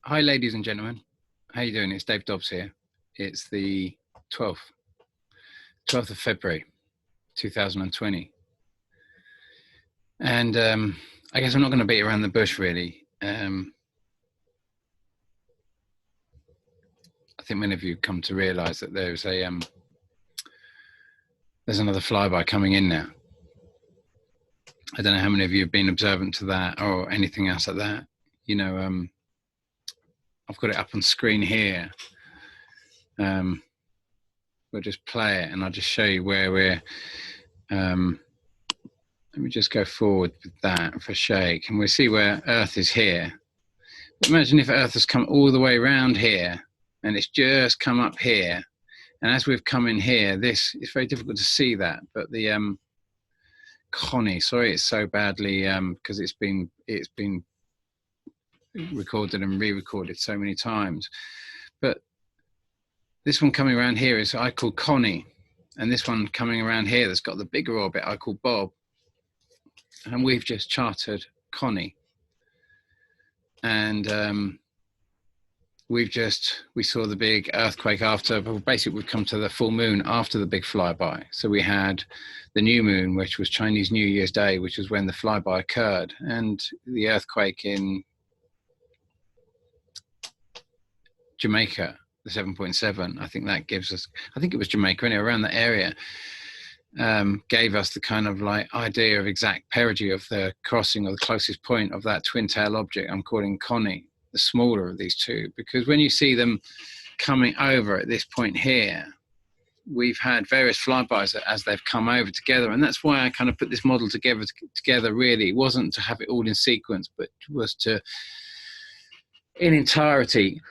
Hi, ladies and gentlemen. How you doing? It's Dave Dobbs here. It's the 12th of February, 2020. And I guess I'm not going to beat around the bush, really. I think many of you come to realise that there's another flyby coming in now. I don't know how many of you have been observant to that or anything else like that. You know, I've got it up on screen here. We'll just play it and I'll just show you where we're. Let me just go forward with that for a shake, and we'll see where Earth is here. Imagine if Earth has come all the way around here and it's just come up here. And as we've come in here, it's very difficult to see that, but the Connie, sorry it's so badly, because it's been recorded and re-recorded so many times. But this one coming around here is I call Connie, and this one coming around here that's got the bigger orbit I call Bob. And we've just charted Connie. And we saw the big earthquake after, basically we've come to the full moon after the big flyby. So we had the new moon, which was Chinese New Year's Day, which was when the flyby occurred, and the earthquake in Jamaica, the 7.7. I think that gives us, I think it was Jamaica, anyway, around that area, gave us the kind of like idea of exact perigee of the crossing or the closest point of that twin tail object I'm calling Connie, the smaller of these two, because when you see them coming over at this point here, we've had various flybys as they've come over together, and that's why I kind of put this model together really. It wasn't to have it all in sequence, but was to, in entirety,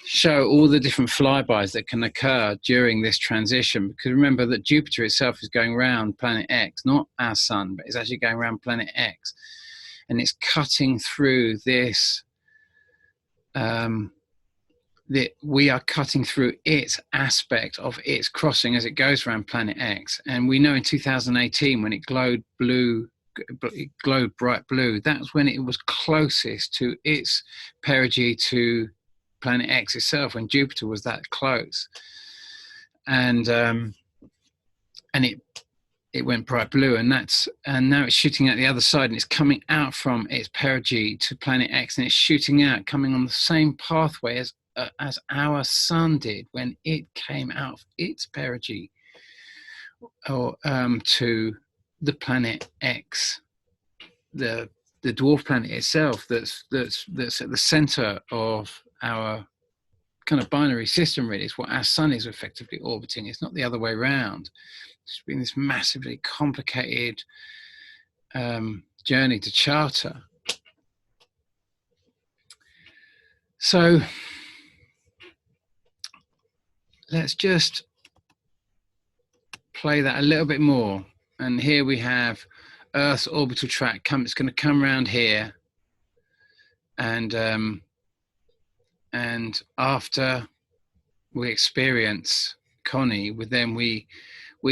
show all the different flybys that can occur during this transition. Because remember that Jupiter itself is going around planet X, not our sun, but it's actually going around planet X, and it's cutting through this. We are cutting through its aspect of its crossing as it goes around planet X. And we know in 2018 when it glowed bright blue, that's when it was closest to its perigee to planet X itself, when Jupiter was that close. And it went bright blue, and now it's shooting out the other side, and it's coming out from its perigee to planet X, and it's shooting out, coming on the same pathway as our sun did when it came out of its perigee or to the planet X, the dwarf planet itself, that's at the center of our kind of binary system. Really, it's what our sun is effectively orbiting. It's not the other way around. It's been this massively complicated journey to charter. So let's just play that a little bit more. And here we have Earth's orbital track. It's going to come around here, and after we experience Connie, we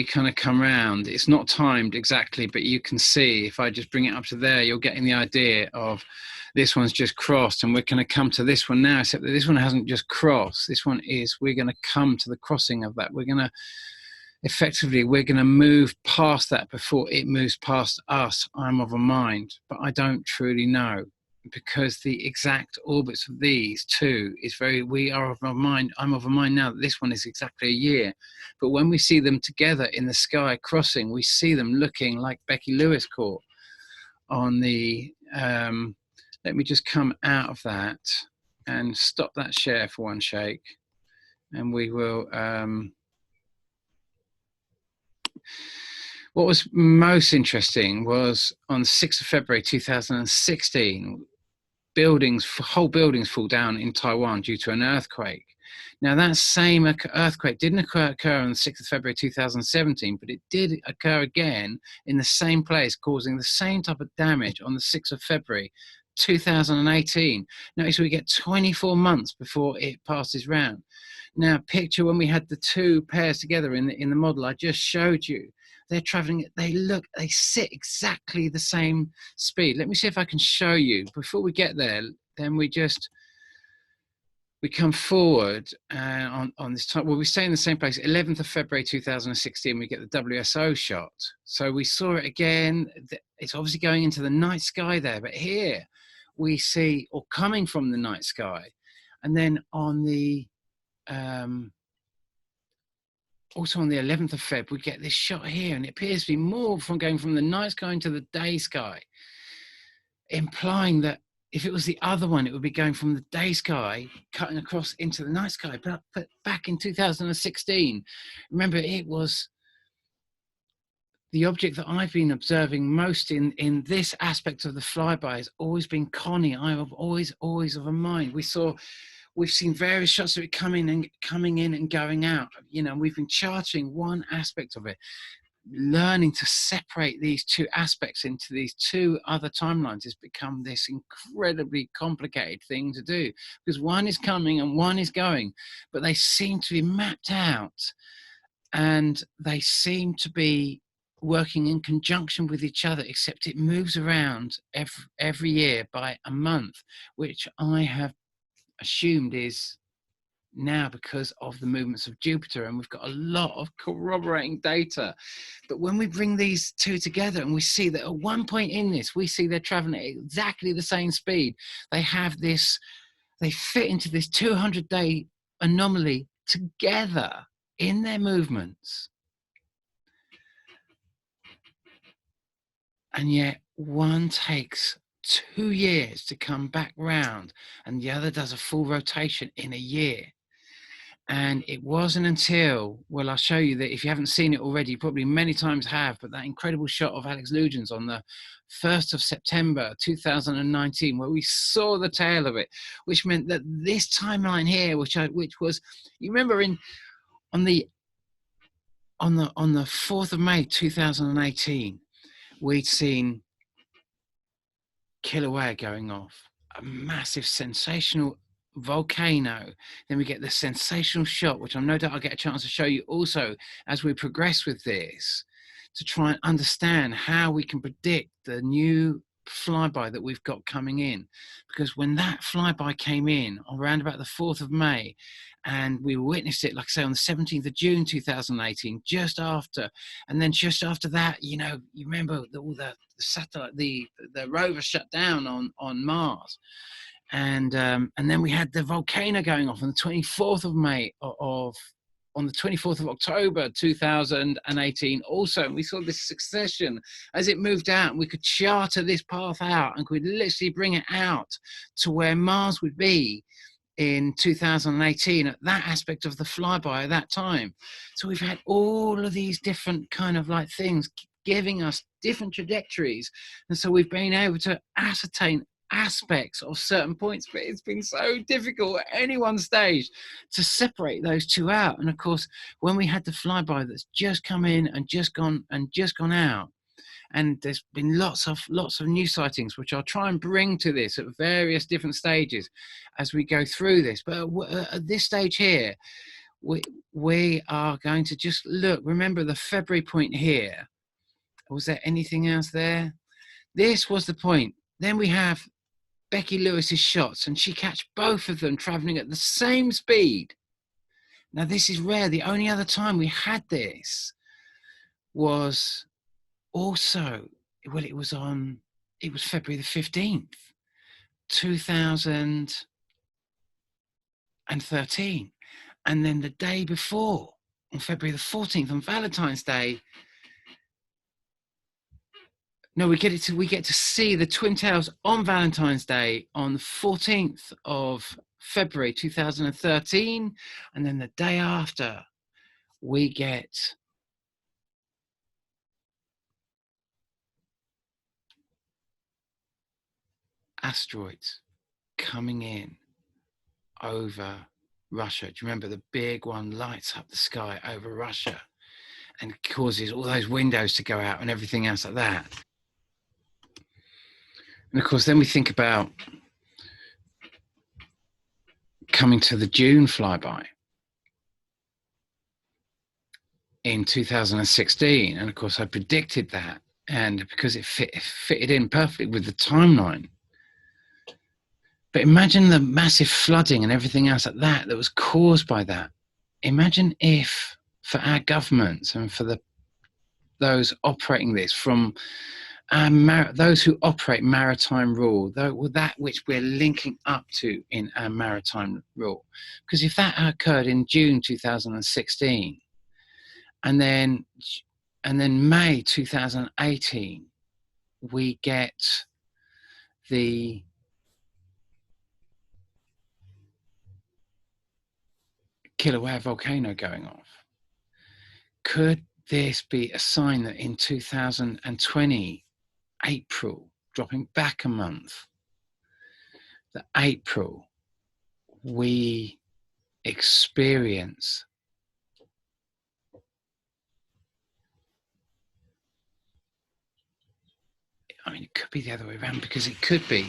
kind of come round. It's not timed exactly, but you can see if I just bring it up to there, you're getting the idea of this one's just crossed, and we're going to come to this one now, except that this one hasn't just crossed. This one we're going to come to the crossing of that. We're going to move past that before it moves past us. I'm of a mind, but I don't truly know, because the exact orbits of these two we are of a mind. I'm of a mind now that this one is exactly a year, but when we see them together in the sky crossing, we see them looking like Becky Lewis caught on the let me just come out of that and stop that share for one shake, and we will what was most interesting was on the 6th of February 2016, whole buildings fall down in Taiwan due to an earthquake. Now that same earthquake didn't occur on the 6th of February 2017, but it did occur again in the same place, causing the same type of damage on the 6th of February 2018. Notice we get 24 months before it passes round. Now picture when we had the two pairs together in the model I just showed you. They're traveling, they sit exactly the same speed. Let me see if I can show you before we get there. Then we just we come forward on this time. Well, we stay in the same place. 11th of February 2016, we get the WSO shot. So we saw it again. It's obviously going into the night sky there, but here we see, or coming from the night sky, and then on the also on the 11th of Feb, we get this shot here, and it appears to be more from going from the night sky into the day sky, implying that if it was the other one, it would be going from the day sky, cutting across into the night sky. But back in 2016, remember, it was the object that I've been observing most in this aspect of the flyby has always been Connie. I have always of a mind. We've seen various shots of it coming in and going out. You know, we've been charting one aspect of it, learning to separate these two aspects into these two other timelines has become this incredibly complicated thing to do, because one is coming and one is going, but they seem to be mapped out and they seem to be working in conjunction with each other, except it moves around every year by a month, which I have assumed is now because of the movements of Jupiter, and we've got a lot of corroborating data. But when we bring these two together and we see that at one point in this, we see they're traveling at exactly the same speed, they have this, they fit into this 200-day anomaly together in their movements. And yet one takes 2 years to come back round and the other does a full rotation in a year. And it wasn't until, well, I'll show you that if you haven't seen it already, you probably many times have, but that incredible shot of Alex Lugens on the 1st of September 2019, where we saw the tail of it, which meant that this timeline here, which was, you remember on the 4th of May 2018, we'd seen Kīlauea going off, a massive sensational volcano. Then we get the sensational shot, which I'm no doubt I'll get a chance to show you also as we progress with this, to try and understand how we can predict the new flyby that we've got coming in. Because when that flyby came in around about the 4th of May, and we witnessed it, like I say, on the 17th of June 2018, just after, and then just after that, you know, you remember all the satellite, the rover shut down on Mars. And then we had the volcano going off on the 24th of May on the 24th of October 2018 also. We saw this succession as it moved out, and we could charter this path out and could literally bring it out to where Mars would be in 2018 at that aspect of the flyby at that time. So we've had all of these different kind of like things giving us different trajectories, and so we've been able to ascertain aspects of certain points, but it's been so difficult at any one stage to separate those two out. And of course, when we had the flyby that's just come in and just gone out, and there's been lots of new sightings, which I'll try and bring to this at various different stages as we go through this. But at this stage here, we are going to just look. Remember the February point here. Was there anything else there? This was the point. Then we have Becky Lewis's shots, and she catch both of them traveling at the same speed. Now this is rare. The only other time we had this was also, well, it was February the 15th, 2013. And then the day before, on February the 14th, on Valentine's Day, no, we get to see the twin tails on Valentine's Day on the 14th of February 2013, and then the day after we get asteroids coming in over Russia. Do you remember the big one lights up the sky over Russia and causes all those windows to go out and everything else like that? And of course, then we think about coming to the June flyby in 2016. And of course, I predicted that. And because it fitted in perfectly with the timeline, But imagine the massive flooding and everything else like that was caused by that. Imagine if, for our governments and for those operating this, from those who operate maritime rule, that which we're linking up to in our maritime rule, because if that occurred in June 2016, and then May 2018, we get the Kīlauea volcano going off. Could this be a sign that in 2020, April, dropping back a month, that April, we experience it could be the other way around, because it could be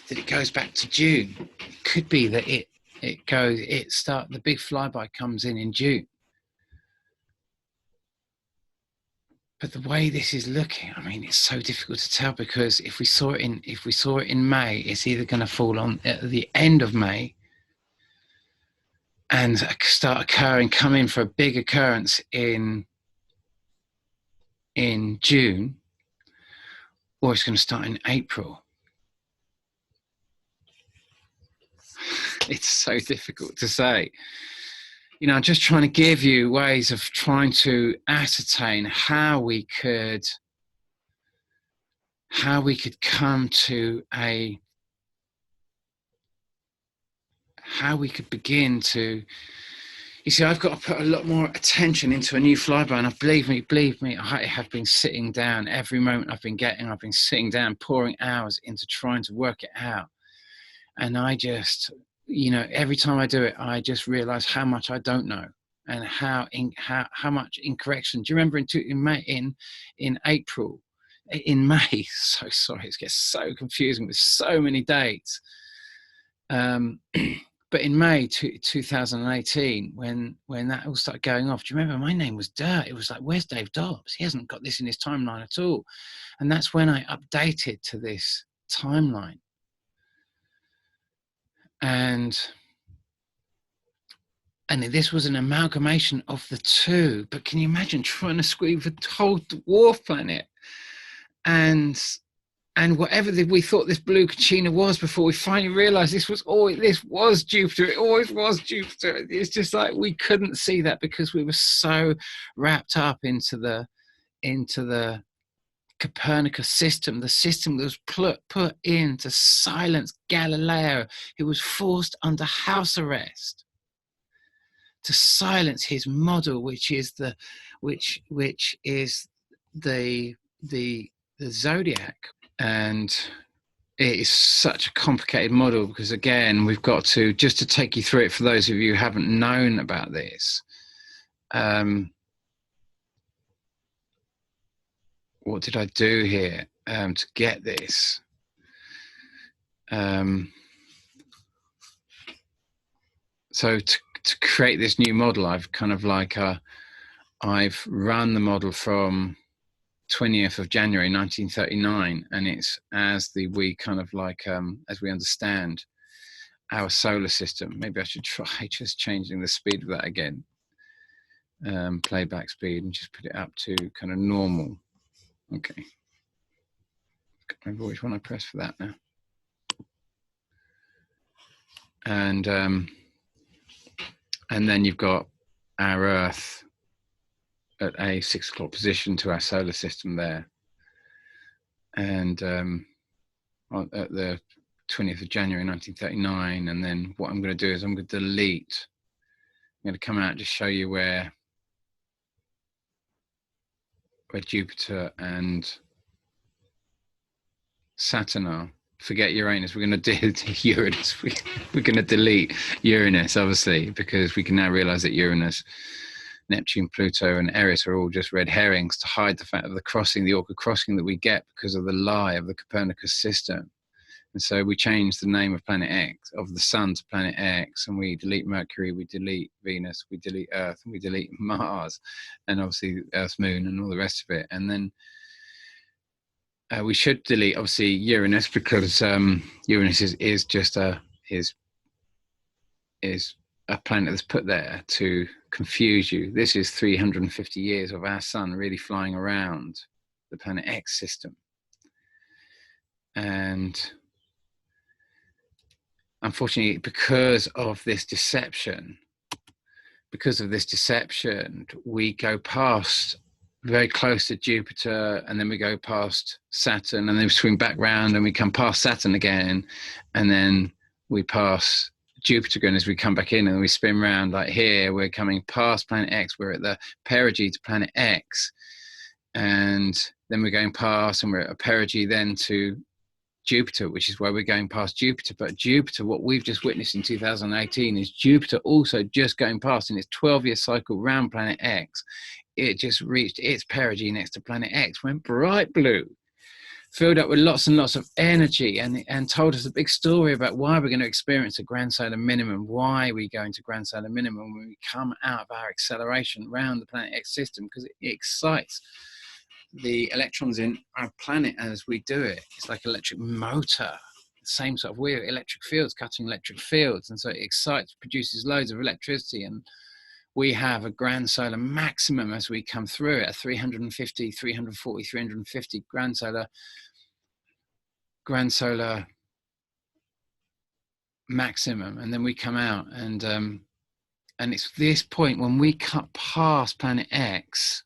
that it goes back to June. It could be that the big flyby comes in June. But the way this is looking, it's so difficult to tell, because if we saw it in May, it's either going to fall on at the end of May and start come in for a big occurrence in June, or it's going to start in April. It's so difficult to say. I'm just trying to give you ways of trying to ascertain how we could come to how we could begin to. You see, I've got to put a lot more attention into a new flyby, and believe me, I have been sitting down every moment I've been sitting down, pouring hours into trying to work it out. And I just, every time I do it, I just realize how much I don't know, and how much incorrection. Do you remember in May? So sorry, it gets so confusing with so many dates. But in May 2018, when that all started going off, do you remember my name was Dirt? It was like, where's Dave Dobbs? He hasn't got this in his timeline at all. And that's when I updated to this timeline. And this was an amalgamation of the two. But can you imagine trying to squeeze the whole dwarf planet and whatever we thought this blue Kachina was before we finally realized this was Jupiter. It always was Jupiter. It's just like we couldn't see that because we were so wrapped up into the Copernicus system, the system that was put in to silence Galileo, who was forced under house arrest to silence his model, which is the Zodiac. And it is such a complicated model because, again, we've got to, just to take you through it for those of you who haven't known about this, what did I do here to get this? So to create this new model, I've kind of like, I've run the model from 20th of January 1939, and it's as we understand our solar system. Maybe I should try just changing the speed of that again, playback speed, and just put it up to kind of normal. Okay, can't remember which one I pressed for that now. And then you've got our Earth at a 6 o'clock position to our solar system there. And at the 20th of January 1939. And then what I'm going to do is I'm going to delete. I'm going to come out and just show you where Jupiter and Saturn are. Forget Uranus. We're going to delete Uranus. We're going to delete Uranus, obviously, because we can now realize that Uranus, Neptune, Pluto, and Eris are all just red herrings to hide the fact of the awkward crossing that we get because of the lie of the Copernicus system. And so we change the name of planet X, of the sun, to planet X, and we delete Mercury, we delete Venus, we delete Earth, and we delete Mars, and obviously Earth's moon and all the rest of it. And then we should delete obviously Uranus, because Uranus is just is a planet that's put there to confuse you. This is 350 years of our sun really flying around the planet X system. And unfortunately, because of this deception, we go past very close to Jupiter, and then we go past Saturn, and then we swing back round and we come past Saturn again, and then we pass Jupiter again as we come back in, and we spin round. Like here, we're coming past planet X, we're at the perigee to planet X, and then we're going past, and we're at a perigee then to Jupiter, which is where we're going past Jupiter. But Jupiter, what we've just witnessed in 2018, is Jupiter also just going past in its 12-year cycle around planet X. It just reached its perigee next to planet X, went bright blue, filled up with lots and lots of energy, and told us a big story about why we're going to experience a grand solar minimum, why we go into grand solar minimum when we come out of our acceleration around the planet X system, because it excites the electrons in our planet as we do it. It's like an electric motor, same sort of weird electric fields, cutting electric fields, and so it excites, produces loads of electricity, and we have a grand solar maximum as we come through it, a 350, 340, 350 grand solar maximum, and then we come out, and it's this point when we cut past planet X,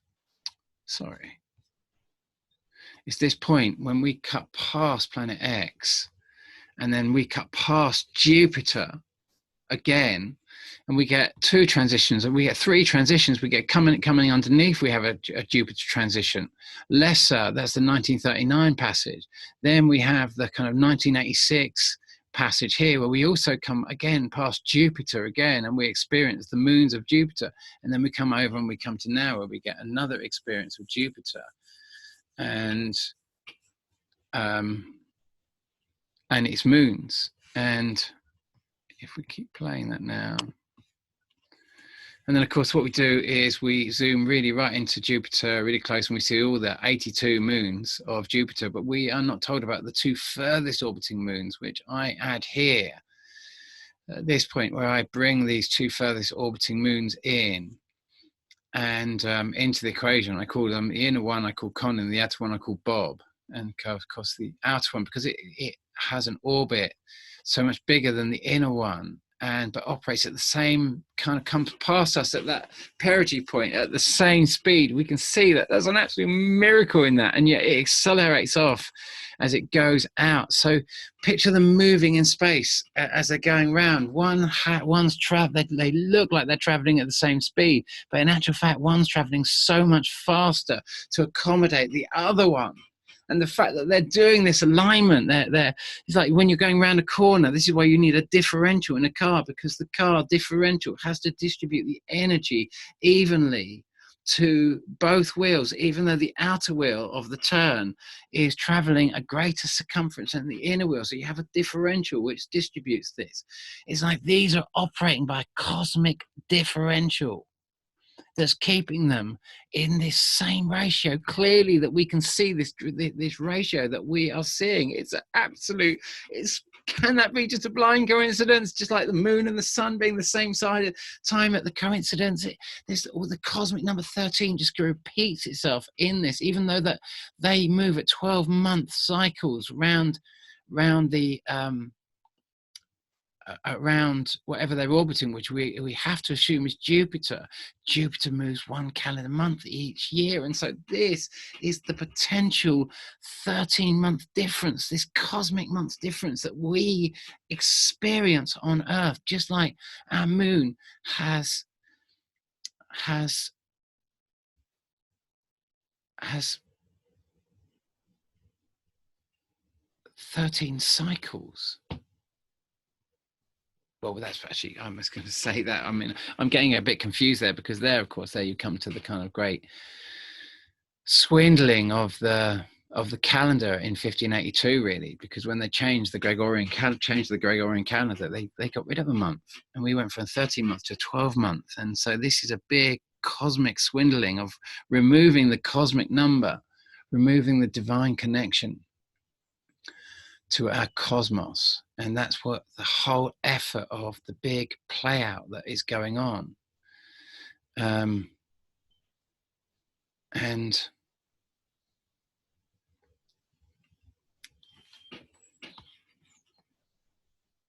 it's this point when we cut past planet X, and then we cut past Jupiter again, and we get two transitions, and we get three transitions. We get coming underneath, we have a Jupiter transition. Lesser, that's the 1939 passage. Then we have the kind of 1986 passage here, where we also come again past Jupiter again, and we experience the moons of Jupiter. And then we come over and we come to now, where we get another experience of Jupiter. And its moons. And if we keep playing that now, and then of course what we do is we zoom really right into Jupiter, really close, and we see all the 82 moons of Jupiter, but we are not told about the two furthest orbiting moons, which I add here at this point, where I bring these two furthest orbiting moons in and into the equation. I call them, the inner one I call Connie, and the outer one I call Bob. And of course the outer one, because it has an orbit so much bigger than the inner one, but operates at the same, kind of comes past us at that perigee point at the same speed. We can see that there's an absolute miracle in that, and yet it accelerates off as it goes out. So picture them moving in space as they're going round. They look like they're traveling at the same speed, but in actual fact, one's traveling so much faster to accommodate the other one. And the fact that they're doing this alignment, it's like when you're going around a corner, this is why you need a differential in a car, because the car differential has to distribute the energy evenly to both wheels, even though the outer wheel of the turn is traveling a greater circumference than the inner wheel. So you have a differential which distributes this. It's like these are operating by a cosmic differential that's keeping them in this same ratio. Clearly that we can see this ratio that we are seeing. It's an absolute, can that be just a blind coincidence? Just like the moon and the sun being the same side of time at the coincidence. The cosmic number 13 just repeats itself in this, even though that they move at 12-month cycles round the around whatever they're orbiting, which we have to assume is Jupiter. Jupiter moves one calendar month each year, and so this is the potential 13-month difference, this cosmic month difference that we experience on Earth, just like our moon has 13 cycles. Well, that's actually, I was going to say that. I mean, I'm getting a bit confused there, because there, of course, there you come to the kind of great swindling of the calendar in 1582, really, because when they changed the Gregorian calendar, they got rid of a month, and we went from 13 months to 12 months. And so this is a big cosmic swindling of removing the cosmic number removing the divine connection to our cosmos. And that's what the whole effort of the big play out that is going on. And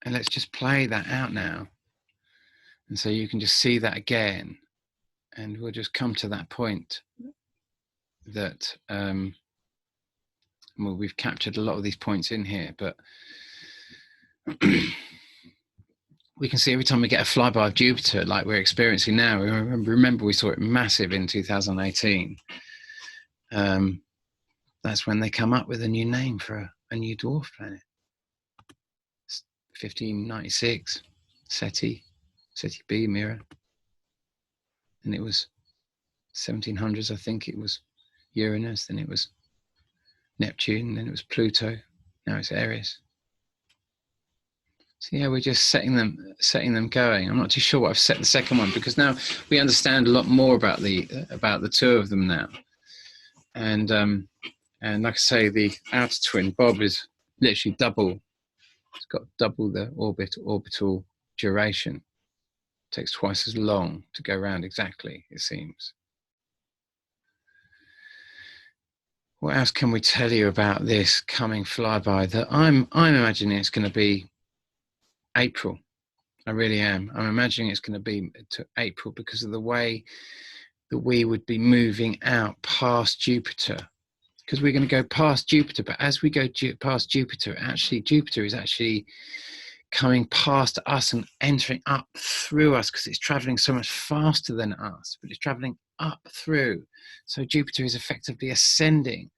let's just play that out now. And so you can just see that again. And we'll just come to that point that, well, we've captured a lot of these points in here, but we can see every time we get a flyby of Jupiter, like we're experiencing now, remember we saw it massive in 2018. That's when they come up with a new name for a new dwarf planet. 1596, SETI B mirror. And it was 1700s, I think it was Uranus, then it was Neptune, then it was Pluto, now it's Eris. So yeah, we're just setting them going. I'm not too sure what I've set the second one, because now we understand a lot more about the two of them now. And like I say, the outer twin, Bob, is literally double. It's got double the orbital duration. It takes twice as long to go around exactly, it seems. What else can we tell you about this coming flyby? That I'm imagining it's going to be April. I really am. I'm imagining it's going to be to April because of the way that we would be moving out past Jupiter. Because we're going to go past Jupiter, but as we go past Jupiter, actually Jupiter is actually coming past us and entering up through us, because it's traveling so much faster than us, but it's traveling up through. So Jupiter is effectively ascending.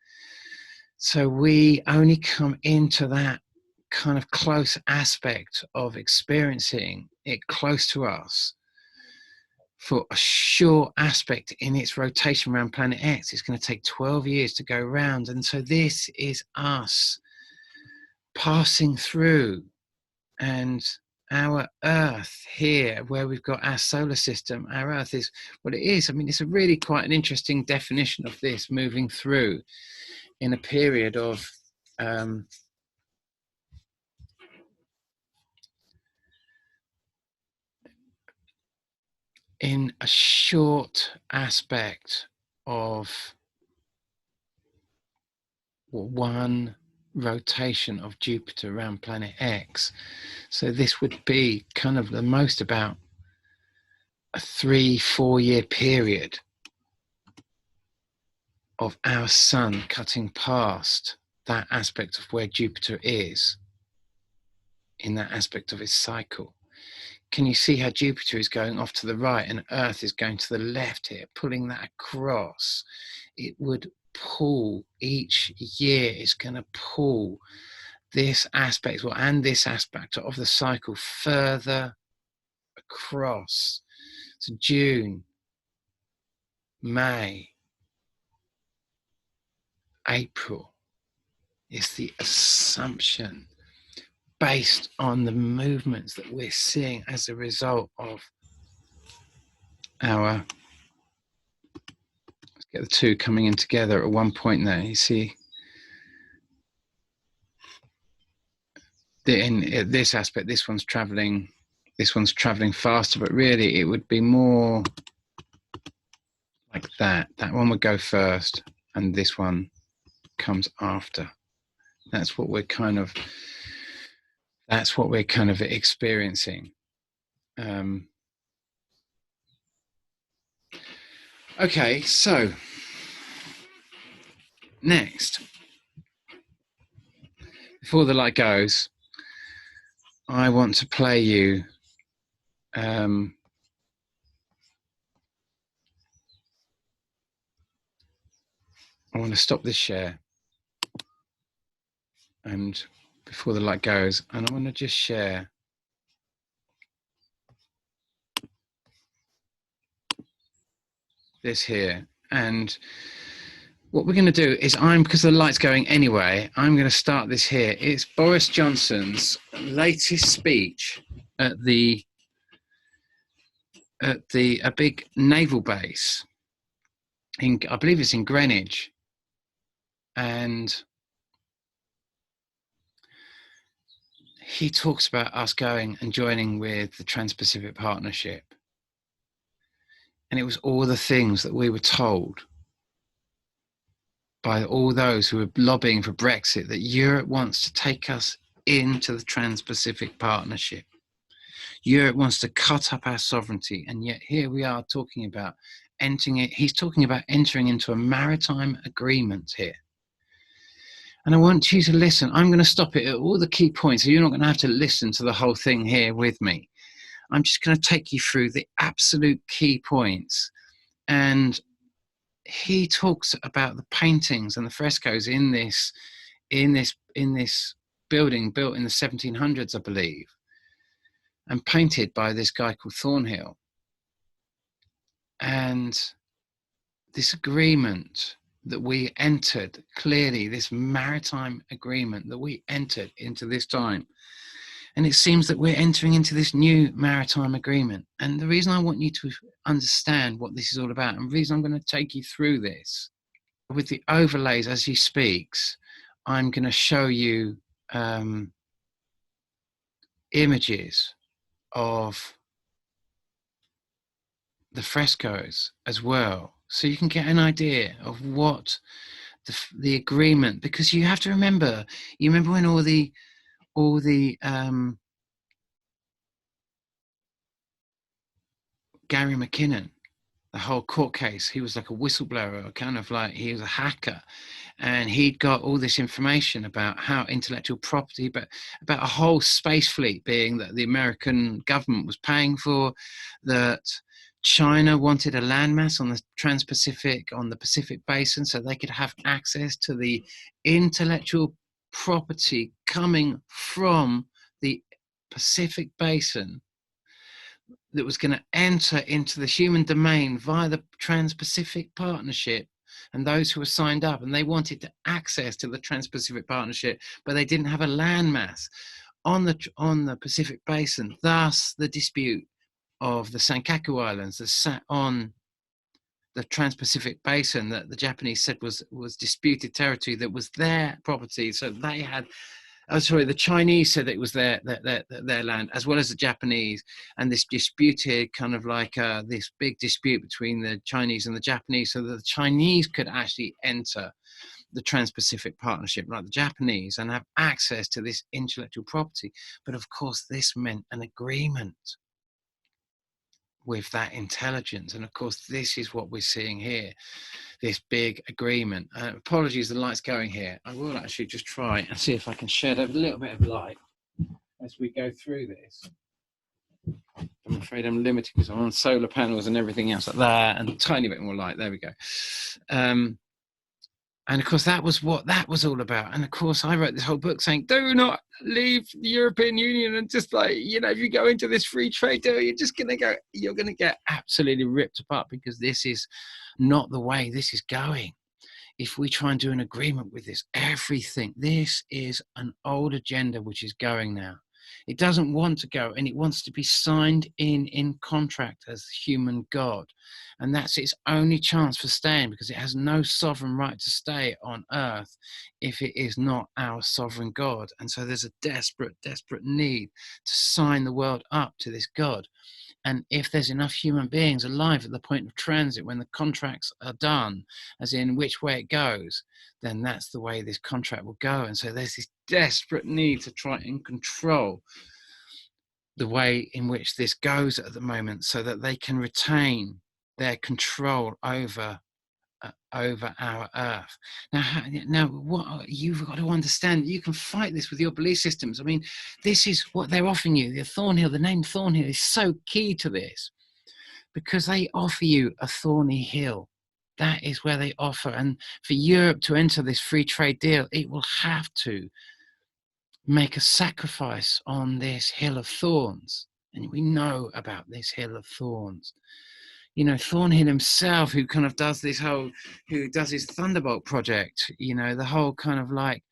So we only come into that kind of close aspect of experiencing it close to us for a short aspect in its rotation around planet X. It's going to take 12 years to go round. And so this is us passing through, and our Earth here, where we've got our solar system, our Earth is what it is. I mean, it's a really quite an interesting definition of this, moving through in a period of in a short aspect of one rotation of Jupiter around planet X. So this would be kind of the most about a 3-4 year period of our sun cutting past that aspect of where Jupiter is in that aspect of its cycle. Can you see how Jupiter is going off to the right and Earth is going to the left here, pulling that across? It would pull each year, it's going to pull this aspect, well, and this aspect of the cycle further across. So June, May, April is the assumption based on the movements that we're seeing as a result of our, let's get the two coming in together at one point there. You see, in this aspect, this one's traveling faster, but really it would be more like that. That one would go first and this one comes after. That's what we're kind of experiencing. Okay, so next, before the light goes, I want to play you I want to stop this share, and before the light goes, and I want to just share this here. And what we're going to do is, because the light's going anyway, I'm going to start this here. It's Boris Johnson's latest speech at a big naval base I believe it's in Greenwich. And he talks about us going and joining with the Trans-Pacific Partnership. And it was all the things that we were told by all those who were lobbying for Brexit, that Europe wants to take us into the Trans-Pacific Partnership. Europe wants to cut up our sovereignty, and yet here we are talking about entering it. He's talking about entering into a maritime agreement here. And I want you to listen. I'm going to stop it at all the key points, so you're not going to have to listen to the whole thing here with me. I'm just going to take you through the absolute key points. And he talks about the paintings and the frescoes in this building built in the 1700s, I believe, and painted by this guy called Thornhill. And this agreement that we entered, clearly this maritime agreement that we entered into this time. And it seems that we're entering into this new maritime agreement. And the reason I want you to understand what this is all about, and the reason I'm going to take you through this, with the overlays as he speaks, I'm going to show you images of the frescoes as well, so you can get an idea of what the agreement, because you have to remember, when all the Gary McKinnon, the whole court case, he was like a whistleblower, kind of like he was a hacker, and he'd got all this information about how intellectual property, but about a whole space fleet being that the American government was paying for, that China wanted a landmass on the Trans-Pacific, on the Pacific Basin, so they could have access to the intellectual property coming from the Pacific Basin that was going to enter into the human domain via the Trans-Pacific Partnership, and those who were signed up, and they wanted access to the Trans-Pacific Partnership, but they didn't have a landmass on the Pacific Basin. Thus, the dispute of the Sankaku Islands that sat on the Trans-Pacific Basin, that the Japanese said was disputed territory, that was their property. So they had, the Chinese said that it was their land, as well as the Japanese, and this disputed kind of like this big dispute between the Chinese and the Japanese, so that the Chinese could actually enter the Trans-Pacific Partnership like the Japanese and have access to this intellectual property. But of course, this meant an agreement with that intelligence, and of course this is what we're seeing here, this big agreement. Apologies, the light's going here. I will actually just try and see if I can shed a little bit of light as we go through this. I'm afraid I'm limited because I'm on solar panels and everything else like that, and a tiny bit more light. There we go. And of course, that was what that was all about. And of course, I wrote this whole book saying, do not leave the European Union. And just like, if you go into this free trade deal, you're going to get absolutely ripped apart, because this is not the way this is going. If we try and do an agreement with this is an old agenda which is going now. It doesn't want to go, and it wants to be signed in contract as human God. And that's its only chance for staying, because it has no sovereign right to stay on earth if it is not our sovereign God. And so there's a desperate need to sign the world up to this God. And if there's enough human beings alive at the point of transit, when the contracts are done, as in which way it goes, then that's the way this contract will go. And so there's this desperate need to try and control the way in which this goes at the moment, so that they can retain their control over our earth. Now, what you've got to understand, you can fight this with your belief systems. I mean, this is what they're offering you. The name Thornhill is so key to this, because they offer you a thorny hill. That is where they offer. And for Europe to enter this free trade deal, it will have to make a sacrifice on this hill of thorns. And we know about this hill of thorns. Thornhill himself, who kind of does his Thunderbolt project, the whole kind of like,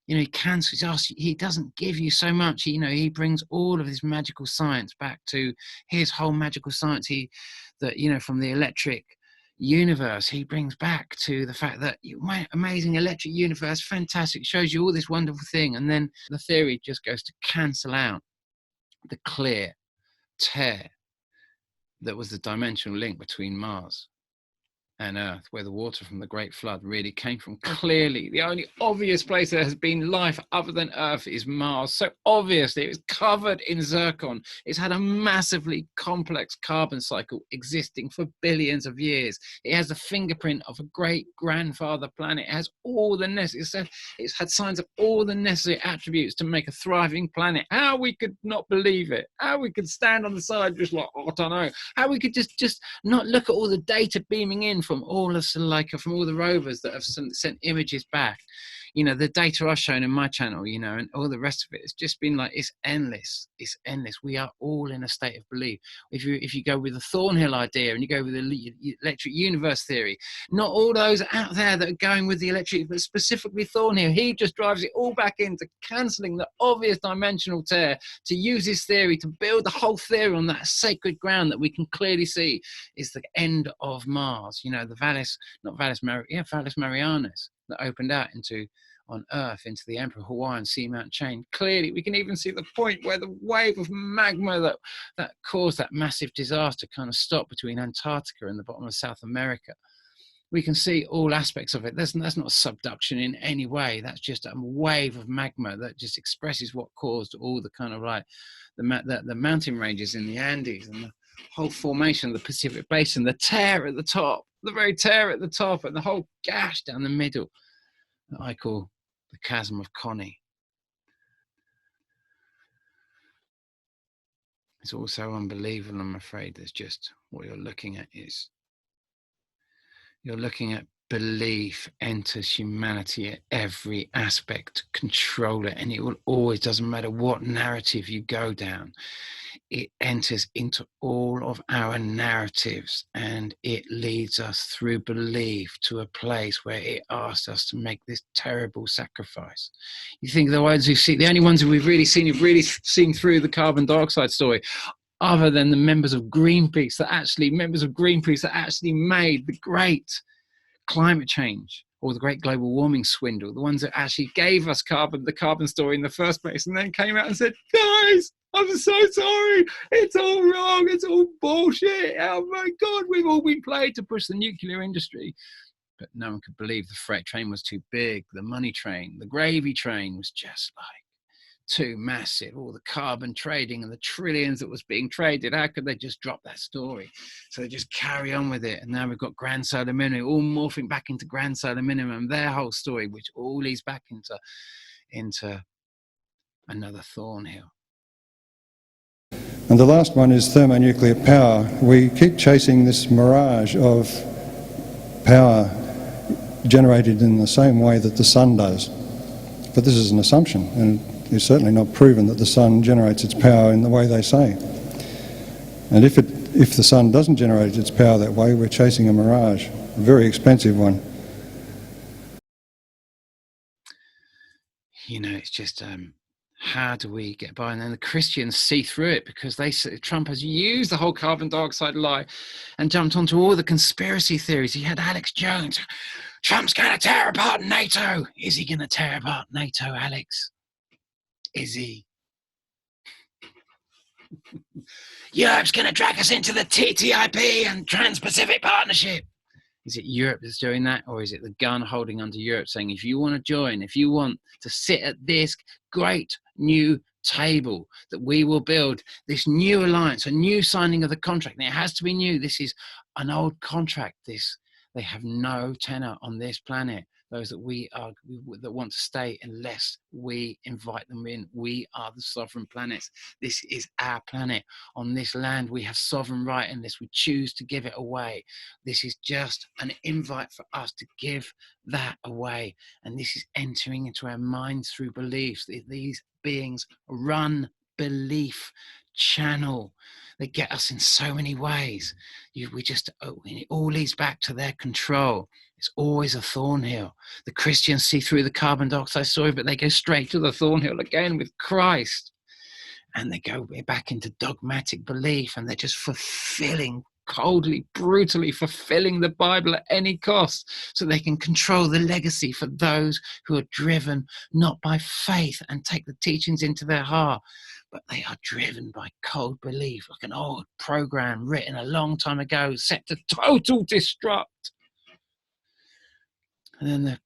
he cancels us. He doesn't give you so much. He brings all of his magical science back to his whole magical science. From the electric, universe. He brings back to the fact that amazing electric universe, fantastic, shows you all this wonderful thing, and then the theory just goes to cancel out the clear tear that was the dimensional link between Mars and Earth, where the water from the Great Flood really came from. Clearly, the only obvious place there has been life other than Earth is Mars. So obviously, it was covered in zircon. It's had a massively complex carbon cycle existing for billions of years. It has the fingerprint of a great-grandfather planet. It has all the necessary. It's had signs of all the necessary attributes to make a thriving planet. How we could not believe it? How we could stand on the side just like, oh, I don't know. How we could just not look at all the data beaming in from all of from all the rovers that have sent images back. You know, the data I've shown in my channel, you know, and all the rest of it, it's just been like, it's endless. It's endless. We are all in a state of belief. If you go with the Thornhill idea and you go with the electric universe theory, not all those out there that are going with the electric, but specifically Thornhill, he just drives it all back into cancelling the obvious dimensional tear to use his theory to build the whole theory on that sacred ground that we can clearly see is the end of Mars. You know, the Valles Marianas that opened out on Earth into the Emperor Hawaiian Seamount chain. Clearly, we can even see the point where the wave of magma that caused that massive disaster kind of stopped between Antarctica and the bottom of South America. We can see all aspects of it. That's not subduction in any way. That's just a wave of magma that just expresses what caused all the kind of like the mountain ranges in the Andes and the whole formation of the Pacific Basin, the tear at the top, the very tear at the top, and the whole gash down the middle that I call the chasm of Connie. It's also unbelievable, I'm afraid. There's just what you're looking at is you're looking at belief enters humanity at every aspect to control it, and it will always, doesn't matter what narrative you go down, it enters into all of our narratives and it leads us through belief to a place where it asks us to make this terrible sacrifice. You think the ones the only ones who we've really seen have really seen through the carbon dioxide story, other than the members of Greenpeace that actually made the great climate change or the great global warming swindle, the ones that actually gave us the carbon story in the first place, and then came out and said, guys, I'm so sorry, it's all wrong, it's all bullshit, oh my God, we've all been played to push the nuclear industry. But no one could believe the freight train was too big, the money train, the gravy train was just like too massive, all the carbon trading and the trillions that was being traded. How could they just drop that story? So they just carry on with it. And now we've got grand solar minimum, all morphing back into grand solar minimum, their whole story, which all leads back into another Thornhill. And the last one is thermonuclear power. We keep chasing this mirage of power generated in the same way that the sun does. But this is an assumption, and it's certainly not proven that the sun generates its power in the way they say. And if the sun doesn't generate its power that way, we're chasing a mirage, a very expensive one. You know, it's just how do we get by? And then the Christians see through it because Trump has used the whole carbon dioxide lie and jumped onto all the conspiracy theories. He had Alex Jones. Trump's going to tear apart NATO. Is he going to tear apart NATO, Alex? Is he? Europe's going to drag us into the TTIP and Trans-Pacific Partnership. Is it Europe that's doing that, or is it the gun holding onto Europe saying, if you want to join, if you want to sit at this great new table that we will build, this new alliance, a new signing of the contract, and it has to be new. This is an old contract. They have no tenor on this planet. Those that that want to stay unless we invite them in. We are the sovereign planets. This is our planet. On this land, we have sovereign right unless we choose to give it away. This is just an invite for us to give that away. And this is entering into our minds through beliefs. These beings run belief channel. They get us in so many ways. It all leads back to their control. It's always a Thornhill. The Christians see through the carbon dioxide story, but they go straight to the Thornhill again with Christ. And they go back into dogmatic belief, and they're just fulfilling coldly, brutally fulfilling the Bible at any cost so they can control the legacy for those who are driven not by faith and take the teachings into their heart, but they are driven by cold belief, like an old program written a long time ago, set to total destruct. And then the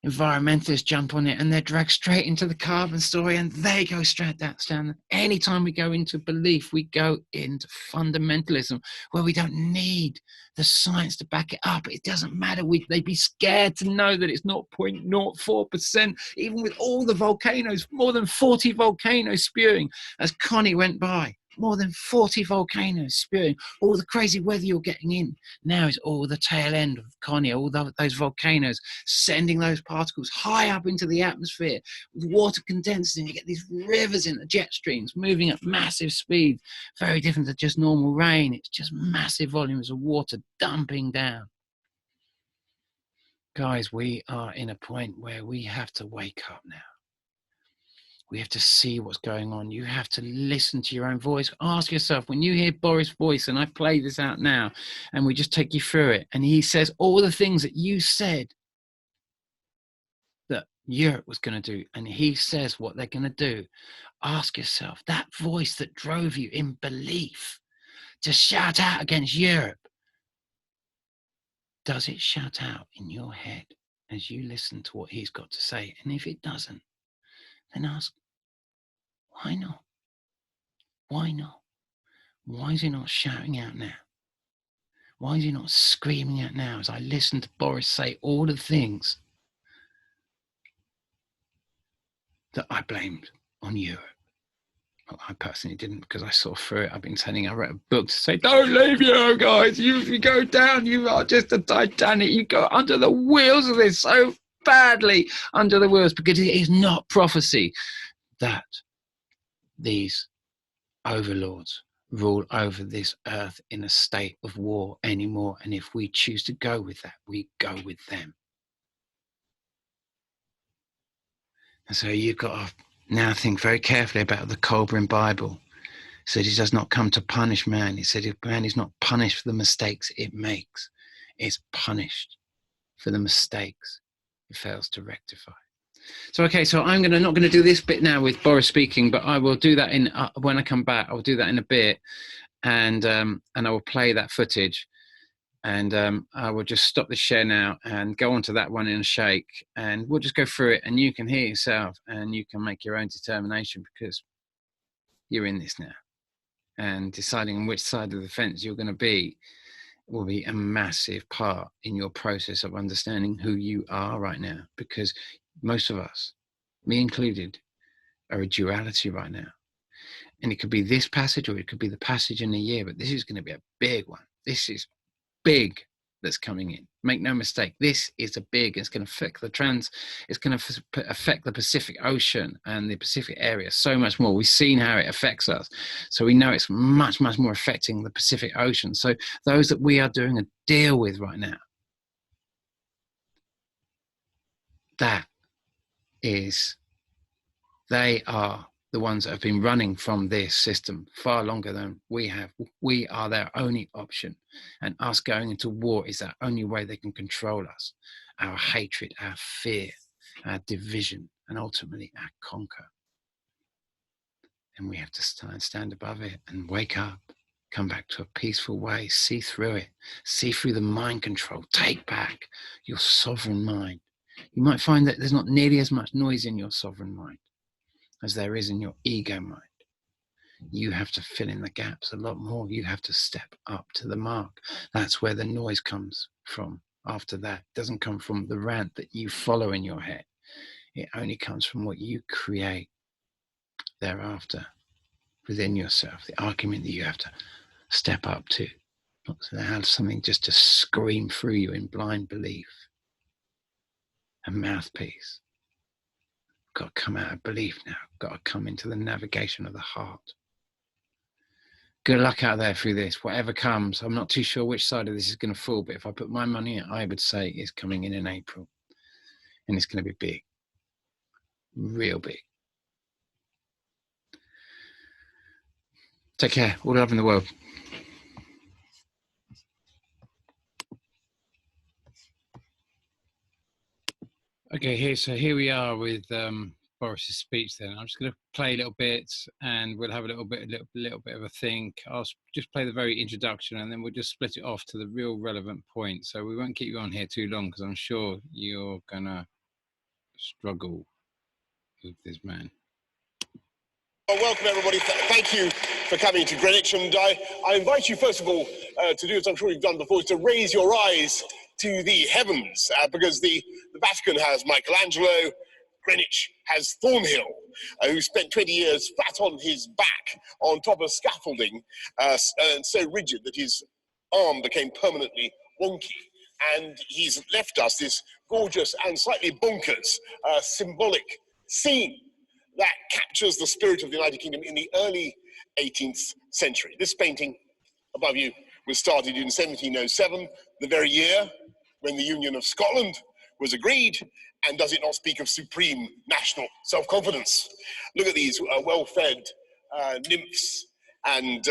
environmentalists jump on it and they're dragged straight into the carbon story, and they go straight down. Anytime we go into belief, we go into fundamentalism, where we don't need the science to back it up. It doesn't matter. They'd be scared to know that it's 0.04%, even with all the volcanoes, more than 40 volcanoes spewing as Connie went by. More than 40 volcanoes spewing. All the crazy weather you're getting in now is all the tail end of Connie, all those volcanoes sending those particles high up into the atmosphere. Water condenses and you get these rivers in the jet streams moving at massive speed. Very different to just normal rain. It's just massive volumes of water dumping down. Guys, we are in a point where we have to wake up now. We have to see what's going on. You have to listen to your own voice. Ask yourself, when you hear Boris' voice, and I play this out now, and we just take you through it, and he says all the things that you said that Europe was going to do, and he says what they're going to do. Ask yourself, that voice that drove you in belief to shout out against Europe, does it shout out in your head as you listen to what he's got to say? And if it doesn't, then ask, why not? Why not? Why is he not shouting out now? Why is he not screaming out now as I listen to Boris say all the things that I blamed on Europe? Well, I personally didn't, because I saw through it. I've been telling, I wrote a book to say, don't leave Europe, guys. You go down, you are just a Titanic. You go under the wheels of this so badly, under the wheels, because it is not prophecy that these overlords rule over this earth in a state of war anymore. And if we choose to go with that, we go with them. And so you've got to now think very carefully about the Colburn Bible. It said he does not come to punish man. He said if man is not punished for the mistakes it makes, it's punished for the mistakes it fails to rectify. So, okay, so I'm not going to do this bit now with Boris speaking, but I will do that in when I come back. I'll do that in a bit, and I will play that footage, and I will just stop the share now and go on to that one in a shake, and we'll just go through it, and you can hear yourself, and you can make your own determination, because you're in this now, and deciding on which side of the fence you're going to be will be a massive part in your process of understanding who you are right now, because most of us, me included, are a duality right now. And it could be this passage, or it could be the passage in a year, but this is going to be a big one. This is big that's coming in. Make no mistake, this is a big, it's going to affect it's going to affect the Pacific Ocean and the Pacific area so much more. We've seen how it affects us. So we know it's much, much more affecting the Pacific Ocean. So those that we are doing a deal with right now, they are the ones that have been running from this system far longer than we have. We are their only option, and us going into war is the only way they can control us. Our hatred, our fear, our division, and ultimately our conquer. And we have to stand above it and wake up, come back to a peaceful way, see through it, see through the mind control, take back your sovereign mind. You might find that there's not nearly as much noise in your sovereign mind as there is in your ego mind. You have to fill in the gaps a lot more. You have to step up to the mark. That's where the noise comes from. After that, it doesn't come from the rant that you follow in your head. It only comes from what you create thereafter within yourself, the argument that you have to step up to, not to have something just to scream through you in blind belief. A mouthpiece. Got to come out of belief now. Got to come into the navigation of the heart. Good luck out there through this. Whatever comes, I'm not too sure which side of this is going to fall, but if I put my money in, I would say it's coming in April. And it's going to be big. Real big. Take care. All the love in the world. Okay, here we are with Boris's speech. Then I'm just going to play a little bit, and we'll have a little bit of a think. I'll just play the very introduction, and then we'll just split it off to the real relevant point. So we won't keep you on here too long, because I'm sure you're gonna struggle with this man. Well, welcome everybody. Thank you for coming to Greenwich, and I invite you first of all to do, as I'm sure you've done before, is to raise your eyes to the heavens, because the Vatican has Michelangelo, Greenwich has Thornhill, who spent 20 years flat on his back on top of scaffolding, and so rigid that his arm became permanently wonky. And he's left us this gorgeous and slightly bonkers symbolic scene that captures the spirit of the United Kingdom in the early 18th century. This painting above you was started in 1707, the very year when the Union of Scotland was agreed, and does it not speak of supreme national self-confidence? Look at these well-fed nymphs and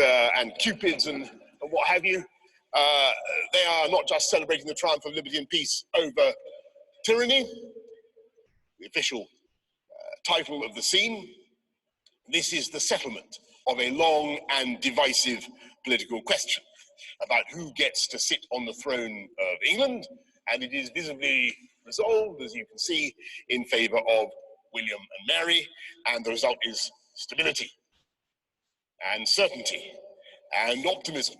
cupids and what have you. They are not just celebrating the triumph of liberty and peace over tyranny, the official title of the scene. This is the settlement of a long and divisive political question about who gets to sit on the throne of England, and it is visibly resolved, as you can see, in favour of William and Mary, and the result is stability and certainty and optimism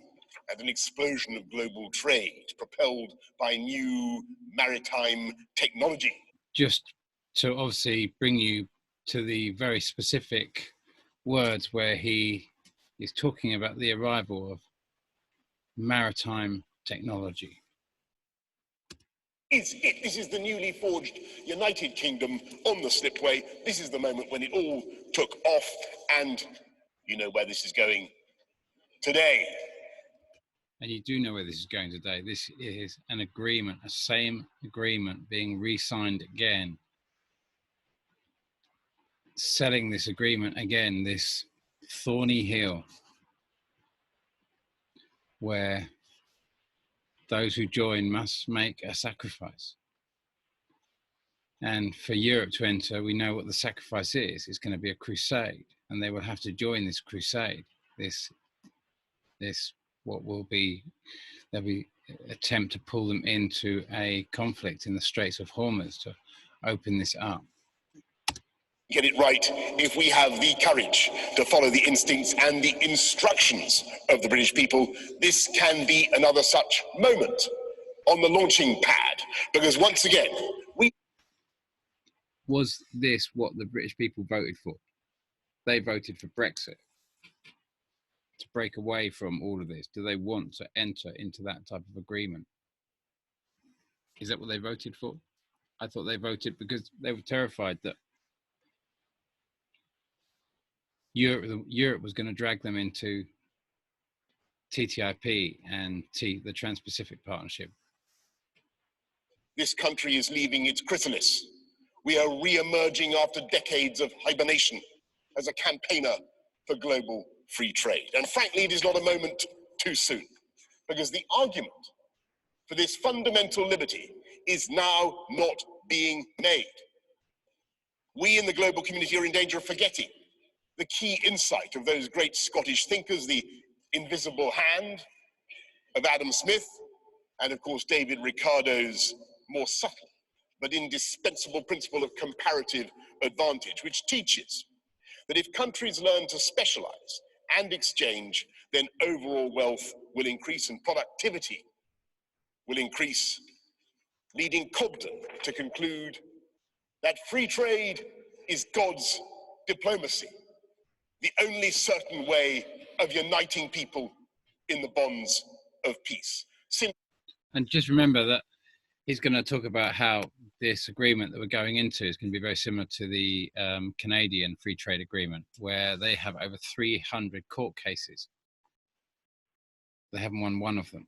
and an explosion of global trade propelled by new maritime technology. Just to obviously bring you to the very specific words where he is talking about the arrival of maritime technology. This is the newly forged United Kingdom on the slipway. This is the moment when it all took off, and you know where this is going today. And you do know where this is going today. This is an agreement, a same agreement being re-signed again. Selling this agreement again, this thorny hill where those who join must make a sacrifice. And for Europe to enter, we know what the sacrifice is. It's going to be a crusade, and they will have to join this crusade. This what will be, there'll be attempt to pull them into a conflict in the Straits of Hormuz to open this up. Get it right if we have the courage to follow the instincts and the instructions of the British people. This can be another such moment on the launching pad, because once again, Was this what the British people voted for? They voted for Brexit, to break away from all of this. Do they want to enter into that type of agreement? Is that what they voted for? I thought they voted because they were terrified that Europe was going to drag them into TTIP and the Trans-Pacific Partnership. This country is leaving its chrysalis. We are re-emerging after decades of hibernation as a campaigner for global free trade. And frankly, it is not a moment too soon, because the argument for this fundamental liberty is now not being made. We in the global community are in danger of forgetting the key insight of those great Scottish thinkers, the invisible hand of Adam Smith, and of course David Ricardo's more subtle but indispensable principle of comparative advantage, which teaches that if countries learn to specialize and exchange, then overall wealth will increase and productivity will increase, leading Cobden to conclude that free trade is God's diplomacy, the only certain way of uniting people in the bonds of peace. And just remember that he's going to talk about how this agreement that we're going into is going to be very similar to the Canadian free trade agreement, where they have over 300 court cases. They haven't won one of them.